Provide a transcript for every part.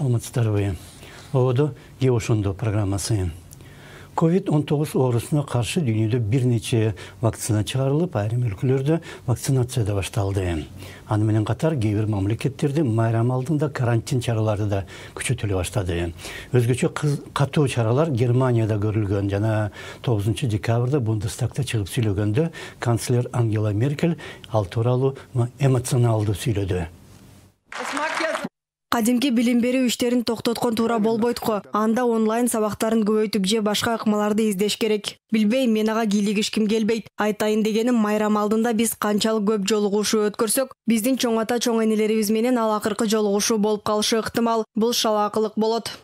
саламатсыздарбы. Оду Геошондо программасы. COVID-19 оорусуна каршы дүйнөдө бир нече вакцина чыгарылып, айрым өлкөлөрдө вакцинация да башталды. Аны менен катар кээ бир мамлекеттерде майрам алдында карантин чаралары да күчөтүлө баштады. Өзгөчө катуу чаралар Германияда көрүлгөн. Жана 9 декабрда Бундестагда чыгып сүйлөгөндө канцлер Ангела Меркель ал тууралуу эмоционалдуу сүйлөдү. Кадимки билим берүү иштерин токтоткон туура болбойт го. Анда онлайн сабактарын көбөйтүп же башка ыкмаларды издеш керек. Билбейм, мен ага кийлигишким келбейт. Айтайын дегеним, майрам алдында биз канчалык көп жолугушуу өткөрсөк, биздин чоң ата чоң энелерибиз менен ал акыркы жолугушуу болуп калышы ыктымал. Бул шалаакылык болот.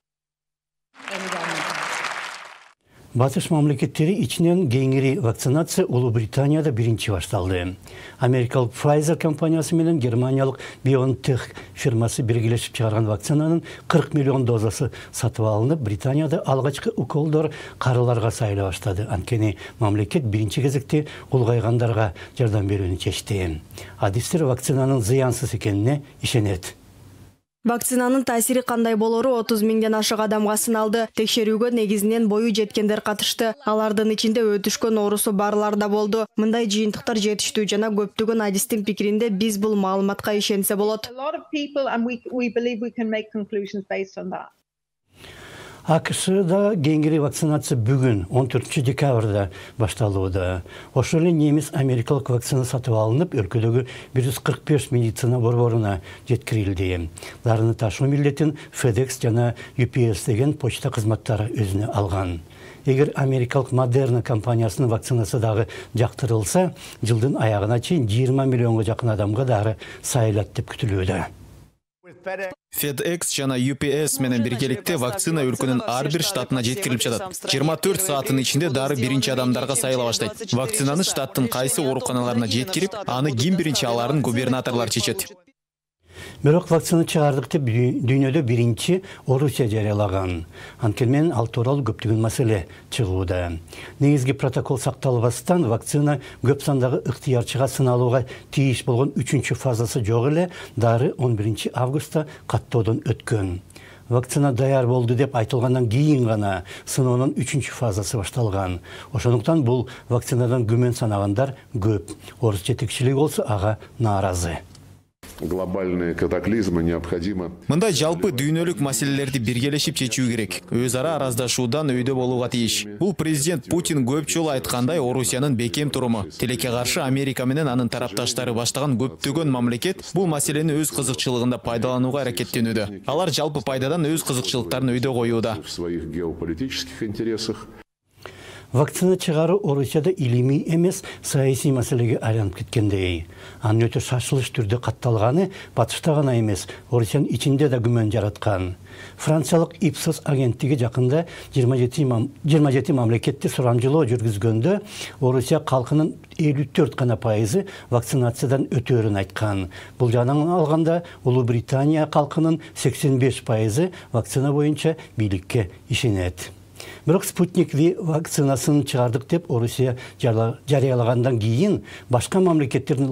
Батыш мамлекеттери ичинен кеңири вакцинация Улуу Британияда биринчи башталды. Америкалык Pfizer компаниясы менен Германиялык BioNTech фирмасы биргелешип чыгарган вакцинанын 40 миллион дозасы сатып алынып, Британияда алгачкы уколдор карыларга сайыла баштады. Анткени мамлекет биринчи кезекте улгайгандарга жардам берүүнү чечти. Адистер вакцинанын зыянсыз экенине ишенет. Вакцинанын таасири кандай болору 30 миңден ашык адамга сыналды. Текшерүүгө негизинен бою жеткендер катышты. Алардын ичинде өтүшкөн оорусу барлар да болду. Мындай жыйынтыктар жетиштүү жана көптөгөн адистин пикиринде биз бул маалыматка ишенсе болот. АКШда кеңири вакцинация бүгүн 14 декабрда башталууда. Ошол эле немис америкалык вакцина сатып алынып, өлкөдөгү 145 медицина борборуна жеткирилди. Дарыны ташуу милдетин FedEx жана UPS деген почта кызматтары өзүнө алган. Эгер америкалык Moderna компаниясынын вакцинасы дагы жактырылса, жылдын аягына чейин 20 миллионго жакын адамга дагы сайылат деп күтүлүүдө. FedEx жана UPS менен биргеликте вакцина өлкөнүн ар бир штатына жеткирилип жатат. 24 сааттын ичинде дары биринчи адамдарга сайыла баштайт. Вакцинаны штаттын кайсы ооруканаларына жеткирип, аны ким биринчи аларын губернаторлор чечет. Бирок вакцина чыгардык деп дүйнөдө биринчи Орусия жарыялаган. Анткени менен ал тууралуу көптөгөн маселе чыгууда. Негизги протокол сакталбастан вакцина көп сандагы ыктыярчыга сыналууга тийиш болгон 3-чү фазасы жок эле дары 11 августта каттоодон өткөн. Вакцина даяр болду деп айтылгандан кийин гана сыноонун 3-чү фазасы башталган. Ошондуктан бул вакцинадан күмөн санагандар көп. Орус жетекчилиги болсо ага нааразы. Глобальные катаклизмы необходимо. Мындай жалпы дүйнөлүк маселелерди биргелешип чечүү керек. Өз ара араздашуудан өйдө болууга тийиш. Бул президент Путин көп жолу айткандай Орусиянын бекем туруму. Тилекке каршы Америка менен анын тарапташтары баштаган көптөгөн мамлекет бул маселени өз кызыкчылыгында пайдаланууга аракеттенүүдө. Алар жалпы пайдадан өз кызыкчылыктарын өйдө коюуда. В своих геополитических интересах. Вакцина чыгаруу Орусияда илимий эмес, саясий маселеге айланып кеткендей. Анын өтө шашылыш түрдө катталганы батышта гана эмес, Орусиянын ичинде да күмөн жараткан. Франциялык Ipsos агенттиги жакында 27 мамлекетте сурамжылоо жүргүзгөндө Орусия калкынын 54% вакцинациядан өтөөрүн айткан. Бул жагынан алганда Улуу Британия калкынын 85% вакцина боюнча бийликке ишенет. Бирок Спутник V вакцинасын чыгардык деп Орусия жарыялагандан кийин башка мамлекеттердин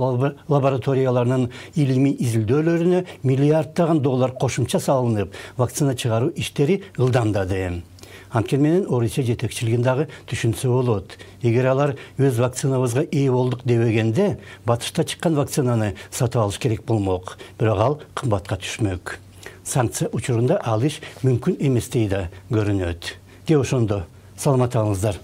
лабораторияларынын илимий изилдөөлөрүнө миллиарддаган доллар кошумча салынып, вакцина чыгаруу иштери ылдамдады. Анткени менен Орусия жетекчилигин дагы түшүнсө болот. Эгер алар өз вакцинабызга ээ болдук дебегенде, батышта чыккан вакцинаны сатып алыш керек болмок, бирок ал кымбатка түшмөк. Санкция учурунда ал иш мүмкүн эместей да көрүнөт. Ошондо саламат болуңуздар.